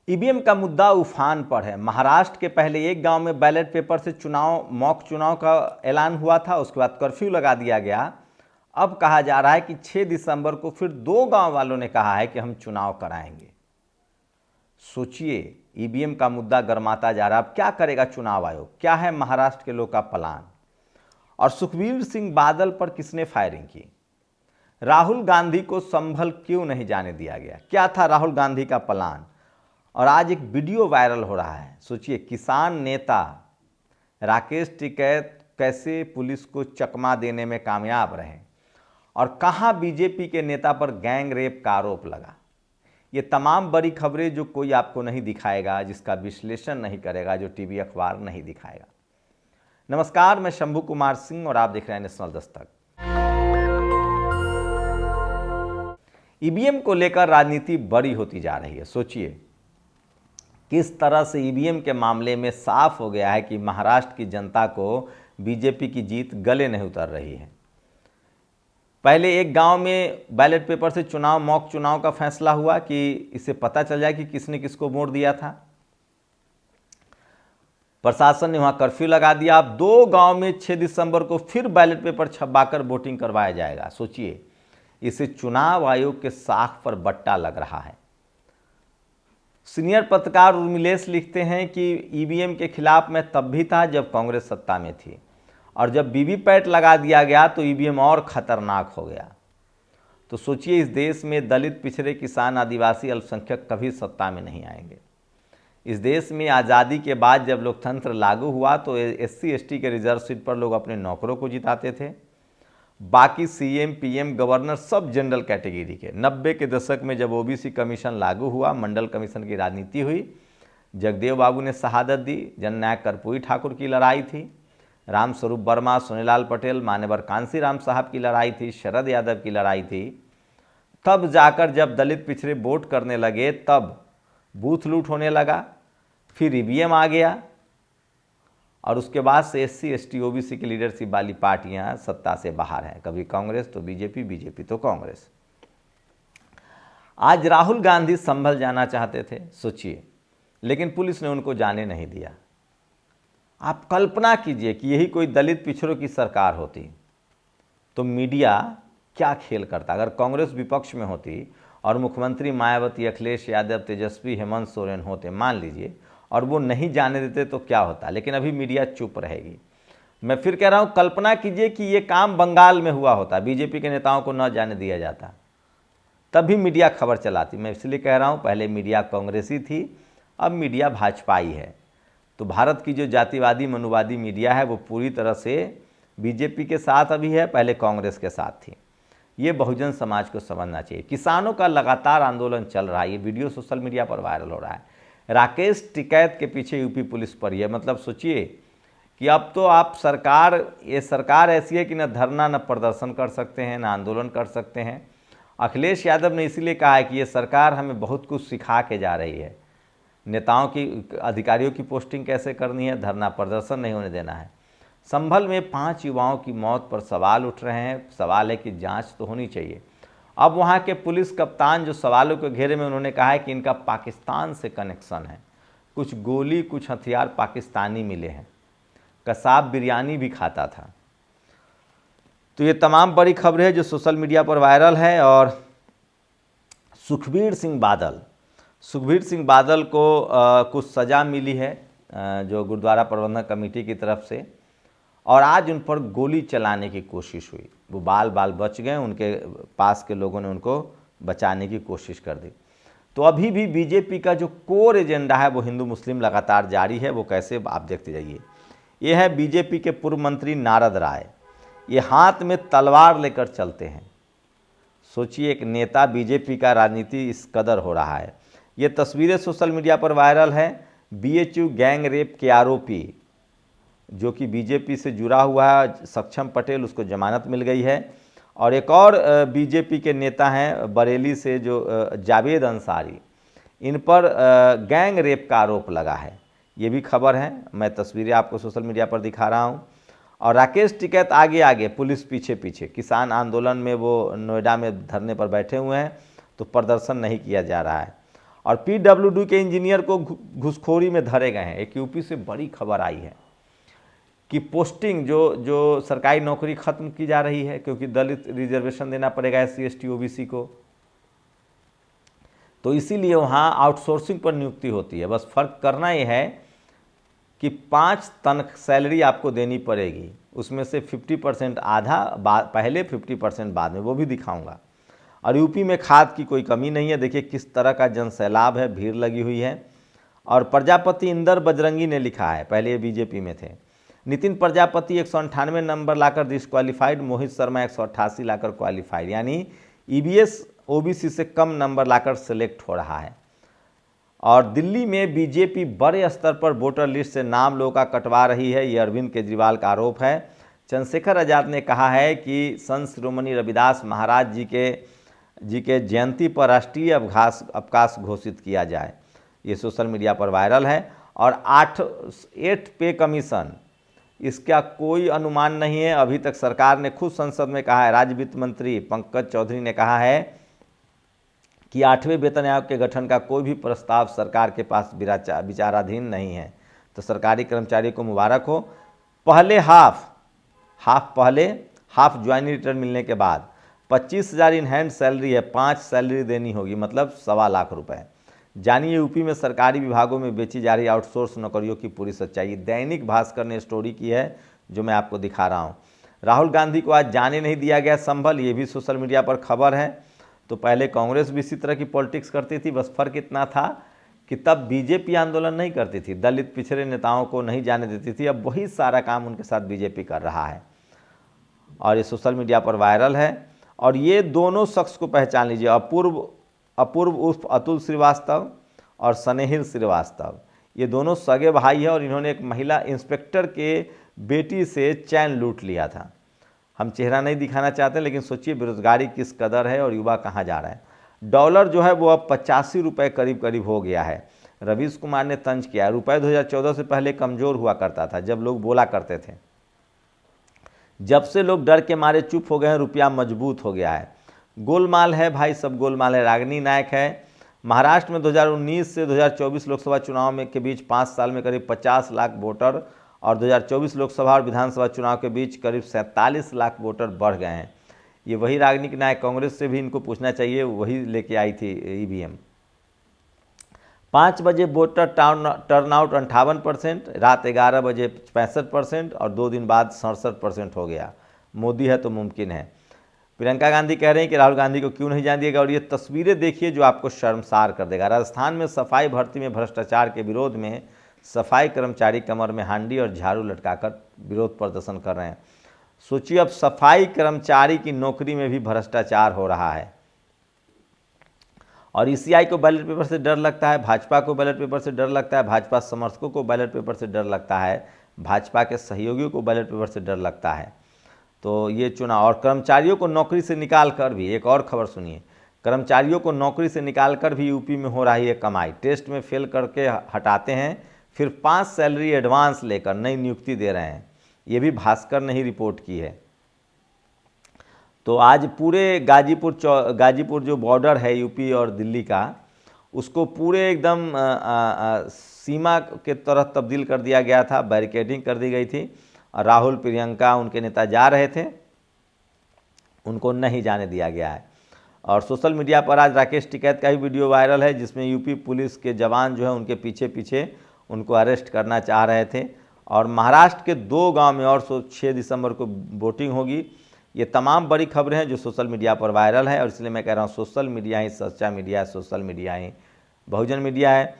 EVM का मुद्दा उफान पर है। महाराष्ट्र के पहले एक गांव में बैलेट पेपर से मॉक चुनाव का ऐलान हुआ था, उसके बाद कर्फ्यू लगा दिया गया। अब कहा जा रहा है कि 6 दिसंबर को फिर 2 गांव वालों ने कहा है कि हम चुनाव कराएंगे। सोचिए, ईवीएम का मुद्दा गर्माता जा रहा है। अब क्या करेगा चुनाव आयोग? क्या है महाराष्ट्र के लोग का प्लान? और सुखबीर सिंह बादल पर किसने फायरिंग की? राहुल गांधी को संभल क्यों नहीं जाने दिया गया? क्या था राहुल गांधी का प्लान? और आज एक वीडियो वायरल हो रहा है। सोचिए, किसान नेता राकेश टिकैत कैसे पुलिस को चकमा देने में कामयाब रहे और कहां बीजेपी के नेता पर गैंग रेप का आरोप लगा। ये तमाम बड़ी खबरें जो कोई आपको नहीं दिखाएगा, जिसका विश्लेषण नहीं करेगा, जो टीवी अखबार नहीं दिखाएगा। नमस्कार, मैं शंभू कुमार सिंह और आप देख रहे हैं नेशनल दस्तक। ईवीएम को लेकर राजनीति बड़ी होती जा रही है। सोचिए किस तरह से ईवीएम के मामले में साफ हो गया है कि महाराष्ट्र की जनता को बीजेपी की जीत गले नहीं उतर रही है। पहले एक गांव में बैलेट पेपर से मॉक चुनाव का फैसला हुआ कि इससे पता चल जाए कि किसने किसको वोट दिया था। प्रशासन ने वहां कर्फ्यू लगा दिया। अब 2 गांव में 6 दिसंबर को फिर बैलेट पेपर छपवाकर वोटिंग करवाया जाएगा। सोचिए, इसे चुनाव आयोग के साख पर बट्टा लग रहा है। सीनियर पत्रकार उर्मिलेश लिखते हैं कि ईवीएम के खिलाफ मैं तब भी था जब कांग्रेस सत्ता में थी, और जब वीवीपैट लगा दिया गया तो ईवीएम और खतरनाक हो गया। तो सोचिए, इस देश में दलित, पिछड़े, किसान, आदिवासी, अल्पसंख्यक कभी सत्ता में नहीं आएंगे। इस देश में आज़ादी के बाद जब लोकतंत्र लागू हुआ तो SC ST के रिजर्व सीट पर लोग अपने नौकरों को जिताते थे। बाकी CM PM गवर्नर सब जनरल कैटेगरी के। 90 के दशक में जब OBC कमीशन लागू हुआ, मंडल कमीशन की राजनीति हुई, जगदेव बाबू ने शहादत दी, जननायक कर्पूरी ठाकुर की लड़ाई थी, रामस्वरूप वर्मा, सोनेलाल पटेल, मान्यवर कांसीराम साहब की लड़ाई थी, शरद यादव की लड़ाई थी। तब जाकर जब दलित पिछड़े वोट करने लगे तब बूथ लूट होने लगा, फिर ईवीएम आ गया और उसके बाद से SC ST OBC की लीडरशिप वाली पार्टियां सत्ता से बाहर हैं। कभी कांग्रेस तो बीजेपी, बीजेपी तो कांग्रेस। आज राहुल गांधी संभल जाना चाहते थे, सोचिए, लेकिन पुलिस ने उनको जाने नहीं दिया। आप कल्पना कीजिए कि यही कोई दलित पिछड़ों की सरकार होती तो मीडिया क्या खेल करता। अगर कांग्रेस विपक्ष में होती और मुख्यमंत्री मायावती, अखिलेश यादव, तेजस्वी, हेमंत सोरेन होते, मान लीजिए, और वो नहीं जाने देते तो क्या होता। लेकिन अभी मीडिया चुप रहेगी। मैं फिर कह रहा हूँ, कल्पना कीजिए कि ये काम बंगाल में हुआ होता, बीजेपी के नेताओं को न जाने दिया जाता, तब भी मीडिया खबर चलाती। मैं इसलिए कह रहा हूँ, पहले मीडिया कांग्रेसी थी, अब मीडिया भाजपाई है। तो भारत की जो जातिवादी मनुवादी मीडिया है वो पूरी तरह से बीजेपी के साथ अभी है, पहले कांग्रेस के साथ थी। ये बहुजन समाज को समझना चाहिए। किसानों का लगातार आंदोलन चल रहा है। ये वीडियो सोशल मीडिया पर वायरल हो रहा है। राकेश टिकैत के पीछे यूपी पुलिस पर ही है। मतलब सोचिए कि अब तो आप ये सरकार ऐसी है कि न धरना न प्रदर्शन कर सकते हैं, न आंदोलन कर सकते हैं। अखिलेश यादव ने इसीलिए कहा है कि ये सरकार हमें बहुत कुछ सिखा के जा रही है। नेताओं की, अधिकारियों की पोस्टिंग कैसे करनी है, धरना प्रदर्शन नहीं होने देना है। संभल में 5 युवाओं की मौत पर सवाल उठ रहे हैं। सवाल है कि जांच तो होनी चाहिए। अब वहाँ के पुलिस कप्तान जो सवालों के घेरे में, उन्होंने कहा है कि इनका पाकिस्तान से कनेक्शन है। कुछ गोली, कुछ हथियार पाकिस्तानी मिले हैं। कसाब बिरयानी भी खाता था। तो ये तमाम बड़ी खबरें हैं जो सोशल मीडिया पर वायरल है। और सुखबीर सिंह बादल को कुछ सज़ा मिली है जो गुरुद्वारा प्रबंधन कमेटी की तरफ से, और आज उन पर गोली चलाने की कोशिश हुई। वो बाल बच गए, उनके पास के लोगों ने उनको बचाने की कोशिश कर दी। तो अभी भी बीजेपी का जो कोर एजेंडा है वो हिंदू मुस्लिम लगातार जारी है। वो कैसे, आप देखते जाइए। ये है बीजेपी के पूर्व मंत्री नारद राय। ये हाथ में तलवार लेकर चलते हैं। सोचिए, एक नेता, बीजेपी का राजनीति इस कदर हो रहा है। ये तस्वीरें सोशल मीडिया पर वायरल है। BHU गैंग रेप के आरोपी जो कि बीजेपी से जुड़ा हुआ है, सक्षम पटेल, उसको जमानत मिल गई है। और एक और बीजेपी के नेता हैं बरेली से, जो जावेद अंसारी, इन पर गैंग रेप का आरोप लगा है। ये भी खबर है, मैं तस्वीरें आपको सोशल मीडिया पर दिखा रहा हूँ। और राकेश टिकैत आगे, पुलिस पीछे। किसान आंदोलन में वो नोएडा में धरने पर बैठे हुए हैं, तो प्रदर्शन नहीं किया जा रहा है। और पीडब्ल्यूडी के इंजीनियर को घूसखोरी में धरे गए हैं। एक यूपी से बड़ी खबर आई है कि पोस्टिंग जो सरकारी नौकरी खत्म की जा रही है, क्योंकि दलित रिजर्वेशन देना पड़ेगा SC ST OBC को, तो इसीलिए वहाँ आउटसोर्सिंग पर नियुक्ति होती है। बस फर्क करना ये है कि 5 सैलरी आपको देनी पड़ेगी, उसमें से 50% आधा पहले, 50% बाद में, वो भी दिखाऊंगा। और यूपी में खाद की कोई कमी नहीं है। देखिए किस तरह का जनसैलाब है, भीड़ लगी हुई है। और प्रजापति इंदर बजरंगी ने लिखा है, पहले ये बीजेपी में थे। नितिन प्रजापति 198 नंबर लाकर डिस्क्वालीफाइड, मोहित शर्मा 188 लाकर क्वालिफाइड, यानी EBS OBC से कम नंबर लाकर सेलेक्ट हो रहा है। और दिल्ली में बीजेपी बड़े स्तर पर वोटर लिस्ट से नाम लोगों का कटवा रही है, ये अरविंद केजरीवाल का आरोप है। चंद्रशेखर आजाद ने कहा है कि संत श्रोमणी रविदास महाराज जी के जयंती पर राष्ट्रीय अवकाश घोषित किया जाए। ये सोशल मीडिया पर वायरल है। और 8 पे कमीशन, इसका कोई अनुमान नहीं है। अभी तक सरकार ने खुद संसद में कहा है, राज्य वित्त मंत्री पंकज चौधरी ने कहा है कि 8वें वेतन आयोग के गठन का कोई भी प्रस्ताव सरकार के पास विचाराधीन नहीं है। तो सरकारी कर्मचारियों को मुबारक हो। पहले हाफ ज्वाइनिंग रिटर्न मिलने के बाद 25,000 इन हैंड सैलरी है, 5 सैलरी देनी होगी, मतलब 1.25 लाख रुपए। जानिए यूपी में सरकारी विभागों में बेची जा रही आउटसोर्स नौकरियों की पूरी सच्चाई। दैनिक भास्कर ने स्टोरी की है जो मैं आपको दिखा रहा हूँ। राहुल गांधी को आज जाने नहीं दिया गया संभल, ये भी सोशल मीडिया पर खबर है। तो पहले कांग्रेस भी इसी तरह की पॉलिटिक्स करती थी, बस फर्क इतना था कि तब बीजेपी आंदोलन नहीं करती थी, दलित पिछड़े नेताओं को नहीं जाने देती थी। अब वही सारा काम उनके साथ बीजेपी कर रहा है और ये सोशल मीडिया पर वायरल है। और ये दोनों शख्स को पहचान लीजिए, अपूर्व उर्फ अतुल श्रीवास्तव और स्नेहिल श्रीवास्तव, ये दोनों सगे भाई हैं और इन्होंने एक महिला इंस्पेक्टर के बेटी से चैन लूट लिया था। हम चेहरा नहीं दिखाना चाहते, लेकिन सोचिए बेरोजगारी किस कदर है और युवा कहाँ जा रहा है। डॉलर जो है वो अब 85 रुपये करीब हो गया है। रवीश कुमार ने तंज किया, रुपये 2014 से पहले कमज़ोर हुआ करता था, जब लोग बोला करते थे। जब से लोग डर के मारे चुप हो गए हैं, रुपया मजबूत हो गया है। गोलमाल है भाई, सब गोलमाल है। रागिनी नायक है। महाराष्ट्र में 2019 से 2024 लोकसभा चुनाव में के बीच 5 साल में करीब 50 लाख वोटर और 2024 लोकसभा और विधानसभा चुनाव के बीच करीब 47 लाख वोटर बढ़ गए हैं। ये वही रागिनी नायक, कांग्रेस से भी इनको पूछना चाहिए, वही लेके आई थी EVM। 5 बजे वोटर टर्नआउट 58%, रात 11 बजे 65% और 2 दिन बाद 67% हो गया। मोदी है तो मुमकिन है। प्रियंका गांधी कह रहे हैं कि राहुल गांधी को क्यों नहीं जाने दिएगा, और ये तस्वीरें देखिए जो आपको शर्मसार कर देगा। राजस्थान में सफाई भर्ती में भ्रष्टाचार के विरोध में सफाई कर्मचारी कमर में हांडी और झाड़ू लटकाकर विरोध प्रदर्शन कर रहे हैं। सोचिए अब सफाई कर्मचारी की नौकरी में भी भ्रष्टाचार हो रहा है। और ECI को बैलेट पेपर से डर लगता है, भाजपा को बैलेट पेपर से डर लगता है, भाजपा समर्थकों को बैलेट पेपर से डर लगता है, भाजपा के सहयोगियों को बैलेट पेपर से डर लगता है। तो ये चुनाव, और कर्मचारियों को नौकरी से निकाल कर भी, एक और खबर सुनिए, कर्मचारियों को नौकरी से निकाल कर भी यूपी में हो रही है कमाई। टेस्ट में फेल करके हटाते हैं, फिर 5 सैलरी एडवांस लेकर नई नियुक्ति दे रहे हैं। ये भी भास्कर ने ही रिपोर्ट की है। तो आज पूरे गाजीपुर जो बॉर्डर है यूपी और दिल्ली का, उसको पूरे एकदम सीमा के तरह तब्दील कर दिया गया था, बैरिकेडिंग कर दी गई थी। और राहुल, प्रियंका, उनके नेता जा रहे थे, उनको नहीं जाने दिया गया है। और सोशल मीडिया पर आज राकेश टिकैत का ही वीडियो वायरल है, जिसमें यूपी पुलिस के जवान जो है उनके पीछे उनको अरेस्ट करना चाह रहे थे। और महाराष्ट्र के 2 गांव में और 6 दिसंबर को वोटिंग होगी। ये तमाम बड़ी खबरें हैं जो सोशल मीडिया पर वायरल है, और इसलिए मैं कह रहा हूँ सोशल मीडिया ही सच्चा मीडिया है, सोशल मीडिया ही बहुजन मीडिया है।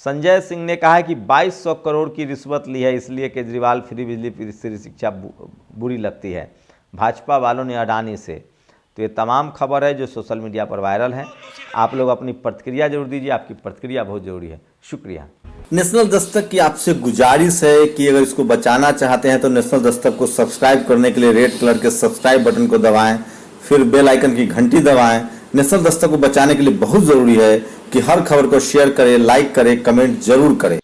संजय सिंह ने कहा है कि 2200 करोड़ की रिश्वत ली है, इसलिए केजरीवाल फ्री बिजली फ्री शिक्षा बुरी लगती है भाजपा वालों ने अडानी से। तो ये तमाम खबर है जो सोशल मीडिया पर वायरल है। आप लोग अपनी प्रतिक्रिया जरूर दीजिए, आपकी प्रतिक्रिया बहुत ज़रूरी है। शुक्रिया। नेशनल दस्तक की आपसे गुजारिश है कि अगर इसको बचाना चाहते हैं तो नेशनल दस्तक को सब्सक्राइब करने के लिए रेड कलर के सब्सक्राइब बटन को दबाएं, फिर बेल आइकन की घंटी दबाएं। नेशनल दस्तक को बचाने के लिए बहुत जरूरी है कि हर खबर को शेयर करें, लाइक करें, कमेंट जरूर करें।